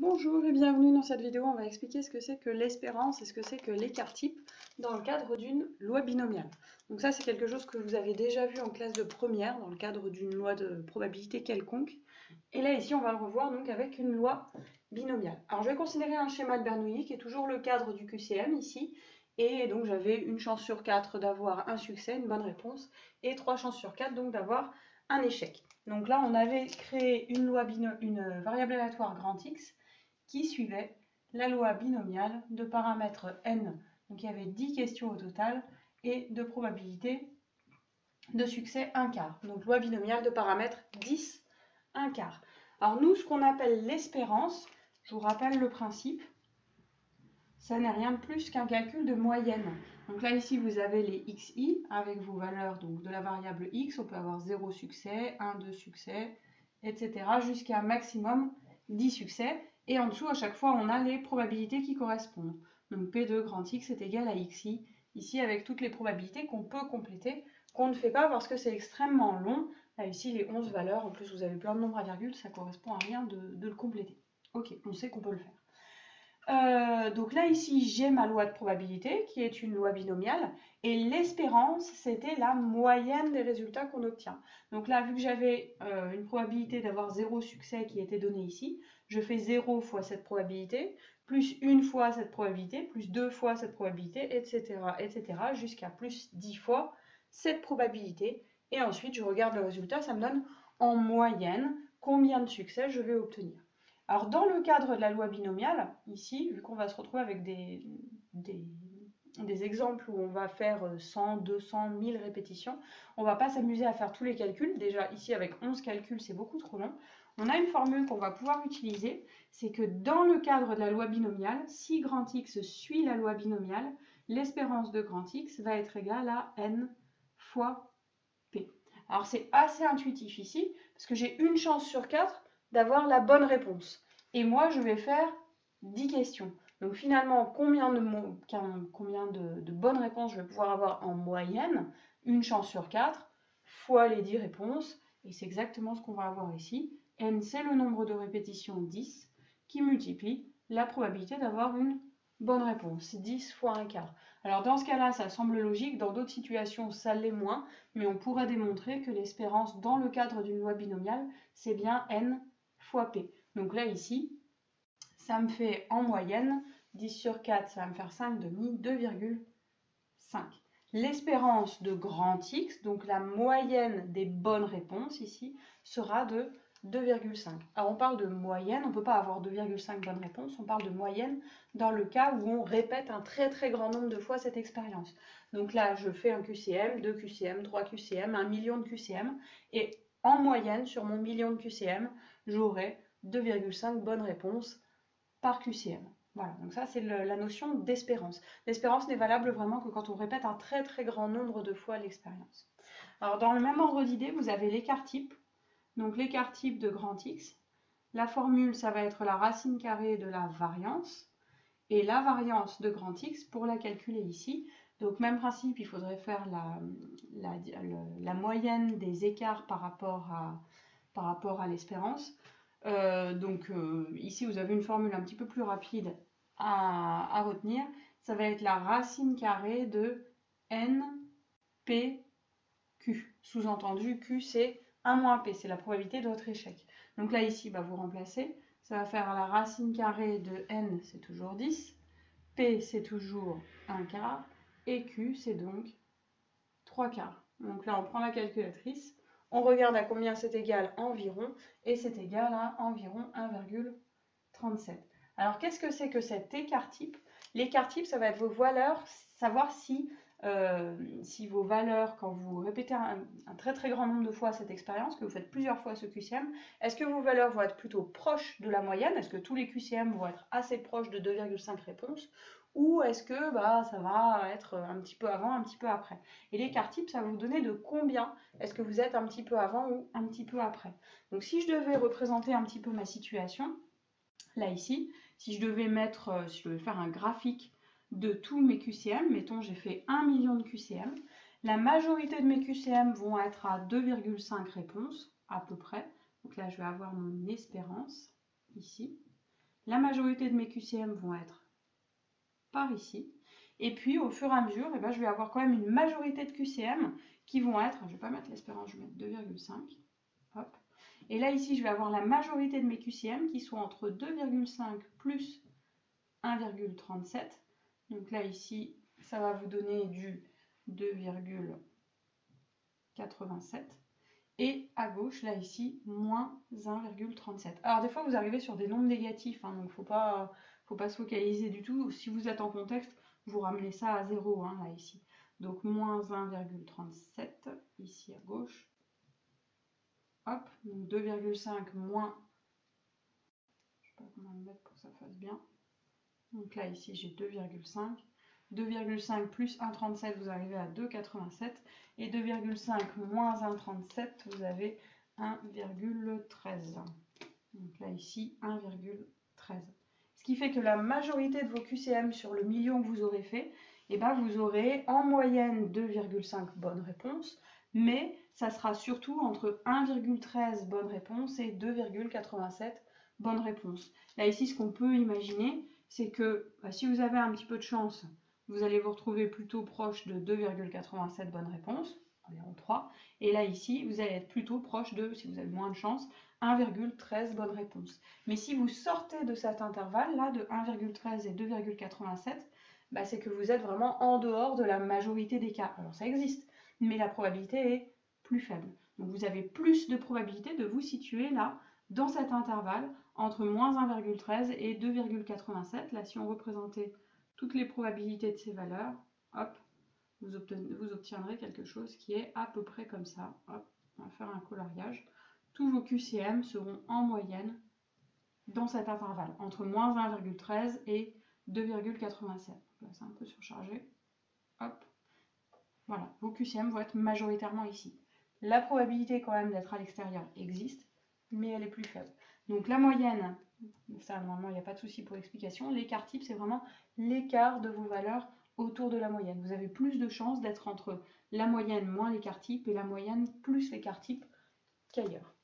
Bonjour et bienvenue dans cette vidéo. On va expliquer ce que c'est que l'espérance et ce que c'est que l'écart type dans le cadre d'une loi binomiale. Donc ça, c'est quelque chose que vous avez déjà vu en classe de première dans le cadre d'une loi de probabilité quelconque. Et là, ici, on va le revoir donc avec une loi binomiale. Alors, je vais considérer un schéma de Bernoulli qui est toujours le cadre du QCM ici. Et donc, j'avais une chance sur 4 d'avoir un succès, une bonne réponse, et 3 chances sur 4 donc d'avoir un échec. Donc là, on avait créé une variable aléatoire grand X qui suivait la loi binomiale de paramètres n. Donc il y avait 10 questions au total et de probabilité de succès 1 quart. Donc loi binomiale de paramètres 10, 1 quart. Alors nous, ce qu'on appelle l'espérance, je vous rappelle le principe, ça n'est rien de plus qu'un calcul de moyenne. Donc là, ici, vous avez les xi avec vos valeurs donc de la variable x. On peut avoir 0 succès, 1, 2 succès, etc. jusqu'à maximum 10 succès. Et en dessous, à chaque fois, on a les probabilités qui correspondent. Donc P de grand X est égal à XI, ici avec toutes les probabilités qu'on peut compléter, qu'on ne fait pas parce que c'est extrêmement long. Là, ici, les 11 valeurs, en plus vous avez plein de nombres à virgule, ça ne correspond à rien de le compléter. Ok, on sait qu'on peut le faire. Donc là, ici, j'ai ma loi de probabilité, qui est une loi binomiale, et l'espérance, c'était la moyenne des résultats qu'on obtient. Donc là, vu que j'avais une probabilité d'avoir 0 succès qui était donnée ici, je fais 0 fois cette probabilité, plus 1 fois cette probabilité, plus 2 fois cette probabilité, etc., jusqu'à plus 10 fois cette probabilité. Et ensuite, je regarde le résultat, ça me donne en moyenne combien de succès je vais obtenir. Alors, dans le cadre de la loi binomiale, ici, vu qu'on va se retrouver avec des exemples où on va faire 100, 200, 1000 répétitions, on ne va pas s'amuser à faire tous les calculs. Déjà, ici, avec 11 calculs, c'est beaucoup trop long. On a une formule qu'on va pouvoir utiliser, c'est que dans le cadre de la loi binomiale, si grand X suit la loi binomiale, l'espérance de grand X va être égale à n fois P. Alors, c'est assez intuitif ici, parce que j'ai une chance sur 4 d'avoir la bonne réponse. Et moi, je vais faire 10 questions. Donc finalement, combien de bonnes réponses je vais pouvoir avoir en moyenne? Une chance sur 4 fois les 10 réponses. Et c'est exactement ce qu'on va avoir ici. N, c'est le nombre de répétitions 10 qui multiplie la probabilité d'avoir une bonne réponse. 10 fois un quart. Alors dans ce cas-là, ça semble logique. Dans d'autres situations, ça l'est moins. Mais on pourrait démontrer que l'espérance dans le cadre d'une loi binomiale, c'est bien N fois P. Donc là, ici, ça me fait en moyenne 10 sur 4, ça va me faire 5 demi, 2,5. L'espérance de grand X, donc la moyenne des bonnes réponses ici, sera de 2,5. Alors on parle de moyenne, on ne peut pas avoir 2,5 bonnes réponses, on parle de moyenne dans le cas où on répète un très très grand nombre de fois cette expérience. Donc là, je fais un QCM, 2 QCM, 3 QCM, 1 million de QCM, et en moyenne, sur mon million de QCM, j'aurai 2,5 bonnes réponses par QCM. Voilà, donc ça c'est la notion d'espérance. L'espérance n'est valable vraiment que quand on répète un très très grand nombre de fois l'expérience. Alors dans le même ordre d'idée, vous avez l'écart type. Donc l'écart type de grand X. La formule, ça va être la racine carrée de la variance. Et la variance de grand X, pour la calculer ici, donc même principe, il faudrait faire la moyenne des écarts par rapport à l'espérance. Ici, vous avez une formule un petit peu plus rapide à retenir. Ça va être la racine carrée de NPQ. Sous-entendu, Q, c'est 1 moins P, c'est la probabilité de votre échec. Donc là, ici, vous remplacez. Ça va faire la racine carrée de N, c'est toujours 10. P, c'est toujours 1 quart. Et Q, c'est donc 3 quarts. Donc là, on prend la calculatrice. On regarde à combien c'est égal environ, et c'est égal à environ 1,37. Alors, qu'est-ce que c'est que cet écart type? L'écart type, ça va être vos valeurs, savoir si vos valeurs, quand vous répétez un très très grand nombre de fois cette expérience, que vous faites plusieurs fois ce QCM, est-ce que vos valeurs vont être plutôt proches de la moyenne? Est-ce que tous les QCM vont être assez proches de 2,5 réponses? Ou est-ce que ça va être un petit peu avant, un petit peu après? Et l'écart type, ça va vous donner de combien est-ce que vous êtes un petit peu avant ou un petit peu après. Donc si je devais représenter un petit peu ma situation, là ici, si je devais faire un graphique de tous mes QCM, mettons j'ai fait 1 million de QCM, la majorité de mes QCM vont être à 2,5 réponses, à peu près. Donc là je vais avoir mon espérance, ici. La majorité de mes QCM vont être par ici. Et puis au fur et à mesure, eh ben, je vais avoir quand même une majorité de QCM qui vont être, je ne vais pas mettre l'espérance, je vais mettre 2,5. Hop. Et là ici, je vais avoir la majorité de mes QCM qui sont entre 2,5 plus 1,37. Donc là ici, ça va vous donner du 2,87. Et à gauche, là ici, moins 1,37. Alors des fois, vous arrivez sur des nombres négatifs, hein, donc il ne faut pas se focaliser du tout. Si vous êtes en contexte, vous ramenez ça à 0, hein, là ici. Donc moins 1,37 ici à gauche. Hop, donc 2,5 moins, je ne sais pas comment le mettre pour que ça fasse bien. Donc là ici, j'ai 2,5. 2,5 plus 1,37, vous arrivez à 2,87. Et 2,5 moins 1,37, vous avez 1,13. Donc là ici, 1,13. Ce qui fait que la majorité de vos QCM sur le million que vous aurez fait, eh ben vous aurez en moyenne 2,5 bonnes réponses, mais ça sera surtout entre 1,13 bonnes réponses et 2,87 bonnes réponses. Là ici, ce qu'on peut imaginer, c'est que si vous avez un petit peu de chance, vous allez vous retrouver plutôt proche de 2,87 bonnes réponses, environ 3. Et là ici, vous allez être plutôt proche de, si vous avez moins de chance, 1,13 bonnes réponses. Mais si vous sortez de cet intervalle-là, de 1,13 et 2,87, bah, c'est que vous êtes vraiment en dehors de la majorité des cas. Alors ça existe, mais la probabilité est plus faible. Donc vous avez plus de probabilité de vous situer là, dans cet intervalle, entre moins 1,13 et 2,87. Là, si on représentait toutes les probabilités de ces valeurs, hop, vous obtiendrez quelque chose qui est à peu près comme ça. Hop, on va faire un coloriage. Tous vos QCM seront en moyenne dans cet intervalle, entre moins 1,13 et 2,87. Là, c'est un peu surchargé. Hop. Voilà, vos QCM vont être majoritairement ici. La probabilité quand même d'être à l'extérieur existe, mais elle est plus faible. Donc la moyenne, ça normalement il n'y a pas de souci pour l'explication, l'écart type c'est vraiment l'écart de vos valeurs autour de la moyenne. Vous avez plus de chances d'être entre la moyenne moins l'écart type et la moyenne plus l'écart type qu'ailleurs.